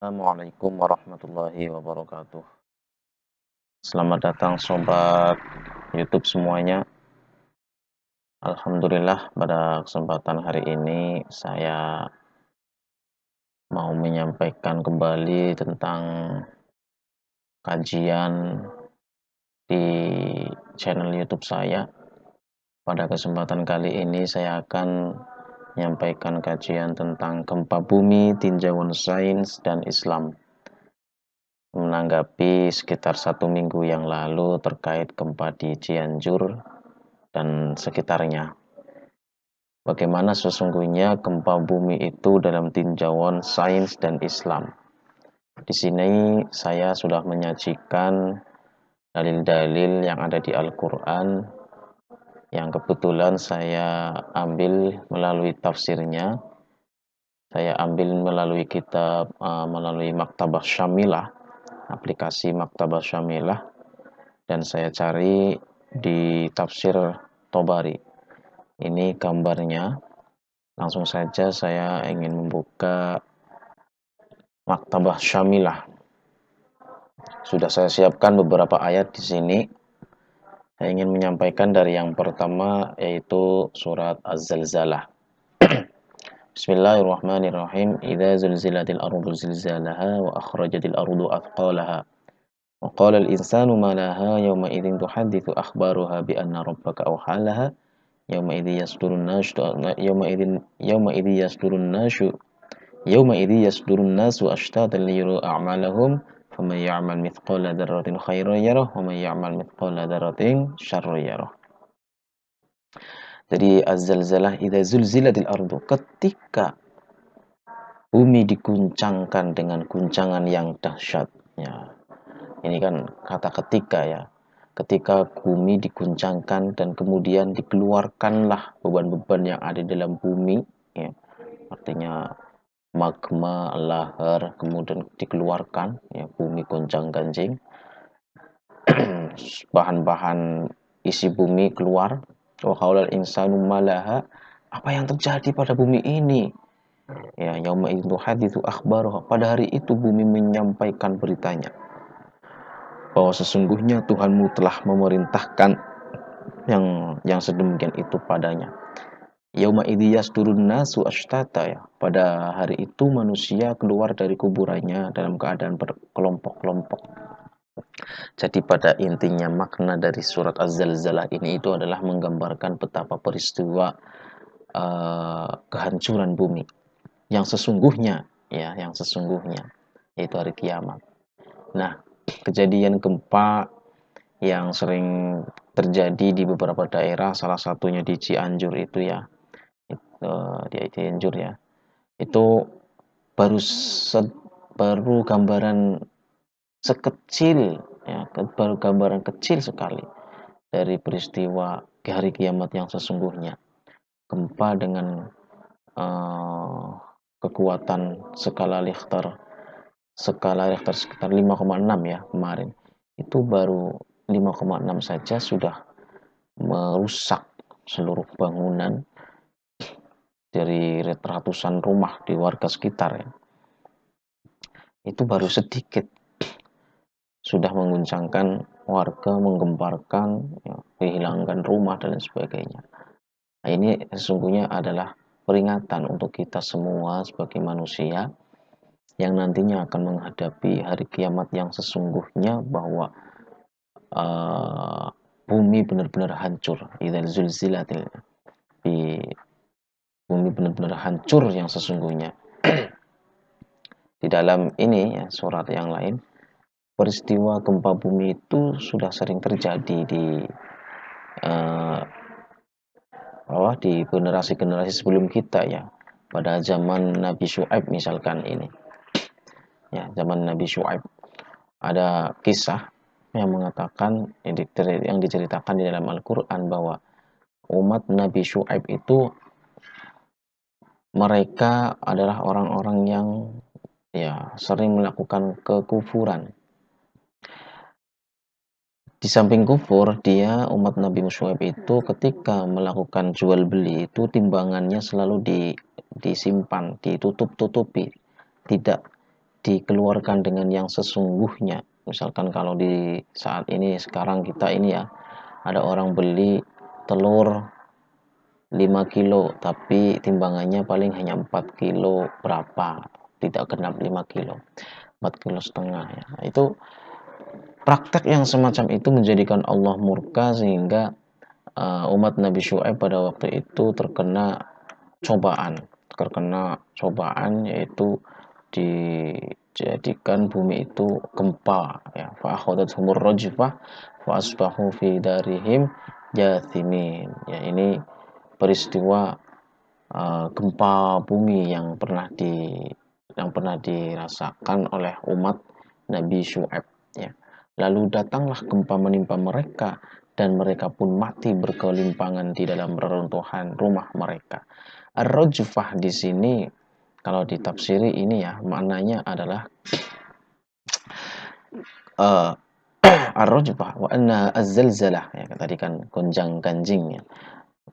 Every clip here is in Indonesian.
Assalamualaikum warahmatullahi wabarakatuh. Selamat datang sobat YouTube semuanya. Alhamdulillah pada kesempatan hari ini saya mau menyampaikan kembali tentang kajian di channel YouTube saya. Pada kesempatan kali ini saya akan menyampaikan kajian tentang gempa bumi, tinjauan sains dan Islam. Menanggapi sekitar 1 minggu yang lalu terkait gempa di Cianjur dan sekitarnya. Bagaimana sesungguhnya gempa bumi itu dalam tinjauan sains dan Islam. Di sini saya sudah menyajikan dalil-dalil yang ada di Al-Quran yang kebetulan saya ambil melalui tafsirnya. Saya ambil melalui kitab, melalui Maktabah Syamilah, aplikasi Maktabah Syamilah, dan saya cari di tafsir Tobari. Ini gambarnya. Langsung saja saya ingin membuka Maktabah Syamilah. Sudah saya siapkan beberapa ayat di sini. Saya ingin menyampaikan dari yang pertama, yaitu surat Az-Zalzalah. Bismillahirrahmanirrahim. Idza zulzilatil ardu zilzalaha wa akhrajatil ardu athqalaha. Wa qala al-insanu ma laha yawma idzin tuhadditsu akhbaruha bi anna rabbaka awhalaha. Yawma idzi yasdurun nasu Yawma idzi yasdurun nasu ashtatan liyuru a'malahum faman ya'mal mithqala dzarratin khairan yarah wa man ya'mal mithqala dzarratin syarran yarah. Jadi az-zalzalah idza zulzilatil ardu, ketika bumi diguncangkan dengan guncangan yang dahsyat. Ya, ini kan kata ketika ya. Ketika bumi diguncangkan dan kemudian dikeluarkanlah beban-beban yang ada dalam bumi, ya. Artinya magma, lahar, kemudian dikeluarkan, ya, bumi goncang-ganjing, bahan-bahan isi bumi keluar. Wa qaulal insanu malaha, apa yang terjadi pada bumi ini? Ya, yauma idzin tuhaditsu akhbaruha, pada hari itu bumi menyampaikan beritanya bahwa sesungguhnya Tuhanmu telah memerintahkan yang sedemikian itu padanya. Yauma idzi yasdurun nasu ashtata, ya. Pada hari itu manusia keluar dari kuburannya dalam keadaan berkelompok-kelompok. Jadi pada intinya makna dari surat Az-Zalzalah ini itu adalah menggambarkan betapa peristiwa kehancuran bumi yang sesungguhnya, ya, yang sesungguhnya, yaitu hari kiamat. Nah, kejadian gempa yang sering terjadi di beberapa daerah, salah satunya di Cianjur itu ya, di Cianjur ya, itu baru baru gambaran sekecil, ya, baru gambaran kecil sekali dari peristiwa hari kiamat yang sesungguhnya. Gempa dengan kekuatan skala Richter sekitar 5,6 ya kemarin. Itu baru 5,6 saja sudah merusak seluruh bangunan dari ratusan rumah di warga sekitar ya. Itu baru sedikit sudah mengguncangkan warga, menggemparkan, ya, menghilangkan rumah dan sebagainya. Nah, ini sesungguhnya adalah peringatan untuk kita semua sebagai manusia yang nantinya akan menghadapi hari kiamat yang sesungguhnya, bahwa bumi benar-benar hancur. Idzal zulzilatil, bumi benar-benar hancur yang sesungguhnya. Di dalam ini ya, surat yang lain, peristiwa gempa bumi itu sudah sering terjadi di generasi-generasi sebelum kita ya. Pada zaman Nabi Syuaib misalkan ini. Ya, zaman Nabi Syuaib ada kisah yang mengatakan, yang diceritakan di dalam Al-Quran, bahwa umat Nabi Syuaib itu mereka adalah orang-orang yang ya sering melakukan kekufuran. Di samping kufur, dia umat Nabi Syuaib itu ketika melakukan jual beli itu timbangannya selalu disimpan, ditutup-tutupi, tidak dikeluarkan dengan yang sesungguhnya. Misalkan kalau di saat ini sekarang kita ini ya, ada orang beli telur 5 kilo tapi timbangannya paling hanya 4 kilo berapa, tidak genap 5 kilo, 4 kilo setengah ya. Nah, itu praktek yang semacam itu menjadikan Allah murka sehingga umat Nabi Syuaib pada waktu itu terkena cobaan yaitu dijadikan bumi itu gempa ya, fa akhadathumur rajfah fa asbahu fi darihim jathimin ya. Ini peristiwa gempa bumi yang pernah dirasakan oleh umat Nabi Syuaib ya. Lalu datanglah gempa menimpa mereka dan mereka pun mati berkelimpangan di dalam reruntuhan rumah mereka. Ar-rajfah di sini kalau ditafsiri ini ya maknanya adalah uh, ar-rajfah wa anna az-zalzalah ya, tadi kan gonjang-ganjing ya,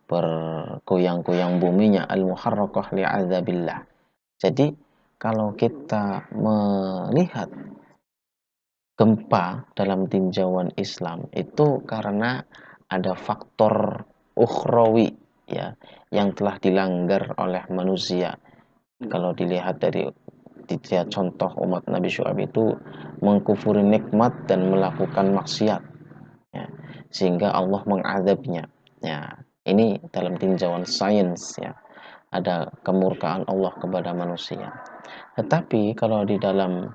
bergoyang-goyang buminya, al-muharrakah li'adzabillah. Jadi kalau kita melihat gempa dalam tinjauan Islam itu karena ada faktor ukhrawi ya yang telah dilanggar oleh manusia. Kalau dilihat dari contoh umat Nabi Syuaib itu mengkufuri nikmat dan melakukan maksiat ya, sehingga Allah mengadabnya ya. Ini dalam tinjauan sains ya, ada kemurkaan Allah kepada manusia. Tetapi kalau di dalam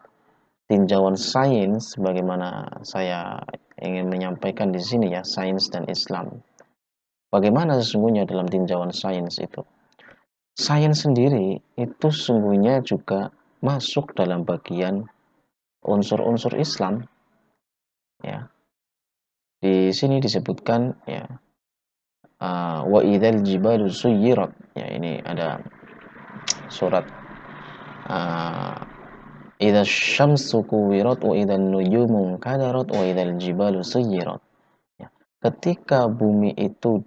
tinjauan sains, bagaimana saya ingin menyampaikan di sini ya, sains dan Islam. Bagaimana sesungguhnya dalam tinjauan sains itu? Sains sendiri itu sesungguhnya juga masuk dalam bagian unsur-unsur Islam ya. Di sini disebutkan ya, wa idzal jibalu suyirat ya, ini ada surat idza syamsu kuwirat wa idzan nujumu kadarat wa idzal jibalu suyirat ya. Ketika bumi itu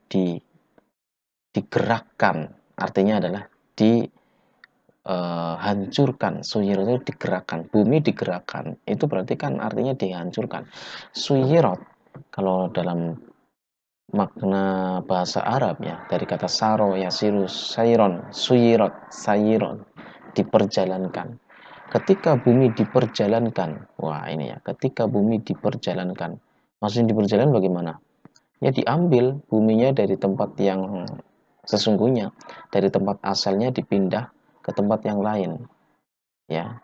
digerakkan, artinya adalah hancurkan. Suyirat itu digerakkan, bumi digerakkan, itu berarti kan artinya dihancurkan. Suyirat kalau dalam makna bahasa Arab ya, dari kata saro ya, sirus sairon, suyirat sayiron, diperjalankan. Ketika bumi diperjalankan, wah ini ya, ketika bumi diperjalankan, maksudnya diperjalan bagaimana? Ya diambil buminya dari tempat yang sesungguhnya, dari tempat asalnya dipindah ke tempat yang lain ya.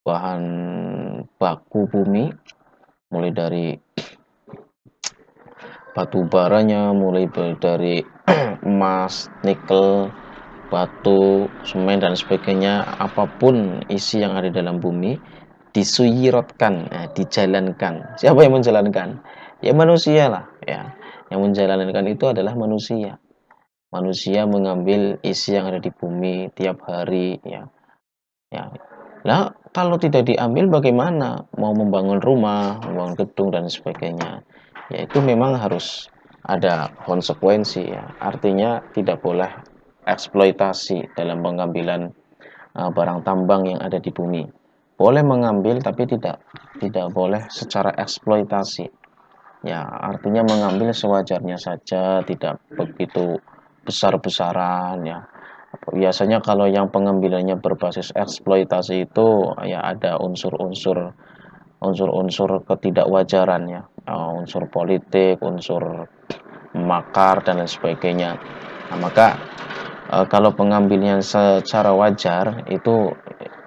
Bahan baku bumi mulai dari batu baranya, mulai dari emas, nikel, batu, semen dan sebagainya, apapun isi yang ada dalam bumi disuyirotkan, dijalankan. Siapa yang menjalankan? Ya manusia lah ya. Yang menjalankan itu adalah manusia. Manusia mengambil isi yang ada di bumi tiap hari ya. Ya. Nah, kalau tidak diambil bagaimana? Mau membangun rumah, membangun gedung dan sebagainya. Ya itu memang harus ada konsekuensi ya. Artinya tidak boleh eksploitasi dalam pengambilan barang tambang yang ada di bumi. Boleh mengambil tapi tidak boleh secara eksploitasi. Ya, artinya mengambil sewajarnya saja, tidak begitu besar-besaran ya. Biasanya kalau yang pengambilannya berbasis eksploitasi itu ya ada unsur-unsur ketidakwajaran ya, unsur politik, unsur makar dan lain sebagainya. Nah, maka kalau pengambilnya secara wajar itu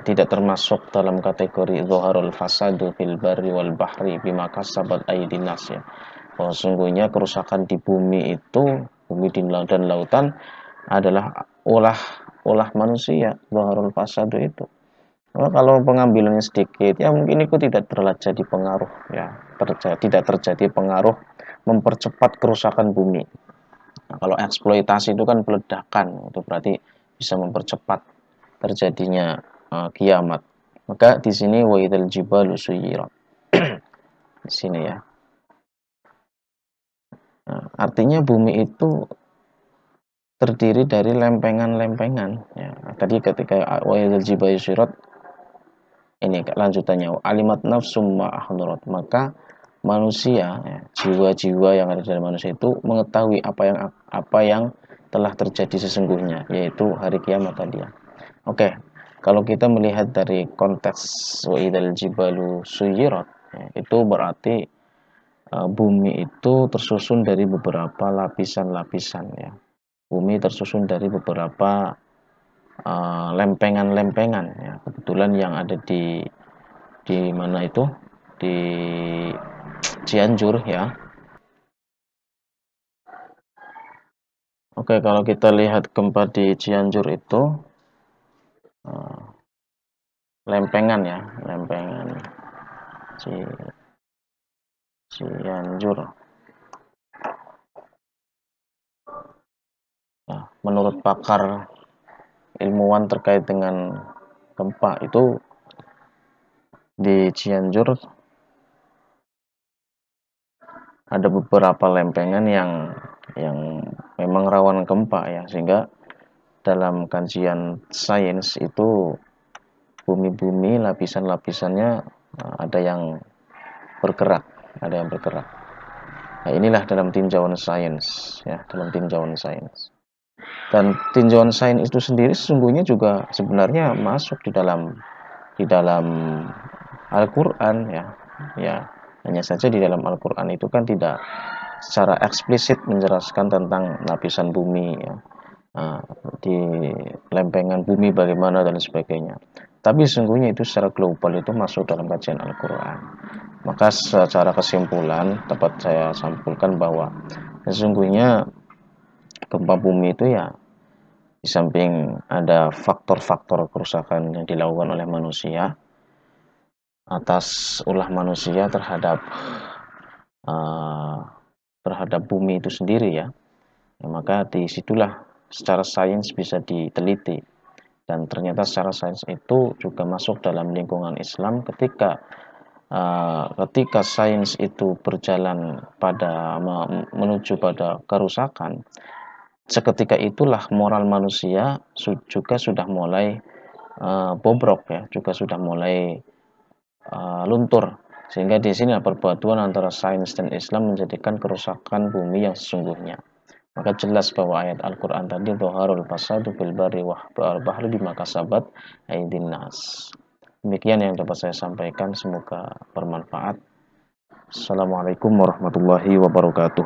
tidak termasuk dalam kategori dzaharul fasadu fil barri wal bahri bima kasabat aydin nas ya. Bahwa sungguhnya kerusakan di bumi itu, bumi dan lautan adalah ulah manusia, dzaharul fasadu itu. Nah, kalau pengambilannya sedikit ya mungkin itu tidak terjadi pengaruh ya, tidak terjadi pengaruh mempercepat kerusakan bumi. Nah, kalau eksploitasi itu kan peledakan, itu berarti bisa mempercepat terjadinya kiamat. Maka di sini wa idzal jibalu suyirat. Di sini ya. Nah, artinya bumi itu terdiri dari lempengan-lempengan ya. Tadi ketika wa idzal jibalu suyirat ini lanjutannya, alimat nafsum ma ahdarat, maka manusia, ya, jiwa-jiwa yang ada dalam manusia itu mengetahui apa yang telah terjadi sesungguhnya, yaitu hari kiamat tadi ya. Oke, kalau kita melihat dari konteks wa idzal jibalu suyirat, ya, itu berarti bumi itu tersusun dari beberapa lapisan-lapisan ya. Bumi tersusun dari beberapa lempengan-lempengan ya. Kebetulan yang ada di mana itu, di Cianjur ya. Oke, kalau kita lihat gempa di Cianjur itu lempengan ya, lempengan Cianjur. Ya, menurut pakar ilmuwan terkait dengan gempa itu, di Cianjur ada beberapa lempengan yang memang rawan gempa ya, sehingga dalam kajian sains itu bumi-bumi lapisan-lapisannya ada yang bergerak, ada yang bergerak. Nah, inilah dalam tinjauan sains ya, dalam tinjauan sains. Dan tinjauan sains itu sendiri sesungguhnya juga sebenarnya masuk di dalam Al-Qur'an ya. Ya, hanya saja di dalam Al-Qur'an itu kan tidak secara eksplisit menjelaskan tentang lapisan bumi ya. Di lempengan bumi bagaimana dan sebagainya. Tapi sesungguhnya itu secara global itu masuk dalam kajian Al-Qur'an. Maka secara kesimpulan dapat saya sampulkan bahwa sesungguhnya gempa bumi itu ya, di samping ada faktor-faktor kerusakan yang dilakukan oleh manusia atas ulah manusia uh, terhadap bumi itu sendiri ya, maka disitulah secara sains bisa diteliti, dan ternyata secara sains itu juga masuk dalam lingkungan Islam. Ketika sains itu berjalan menuju pada kerusakan, seketika itulah moral manusia juga sudah mulai bobrok ya, juga sudah mulai luntur, sehingga di sini perpaduan antara sains dan Islam menjadikan kerusakan bumi yang sesungguhnya. Maka jelas bahwa ayat Al-Quran tadi, dhaharul fasadu fil barri wal bahri bima kasabat aydin nas. Demikian yang dapat saya sampaikan, semoga bermanfaat. Assalamualaikum warahmatullahi wabarakatuh.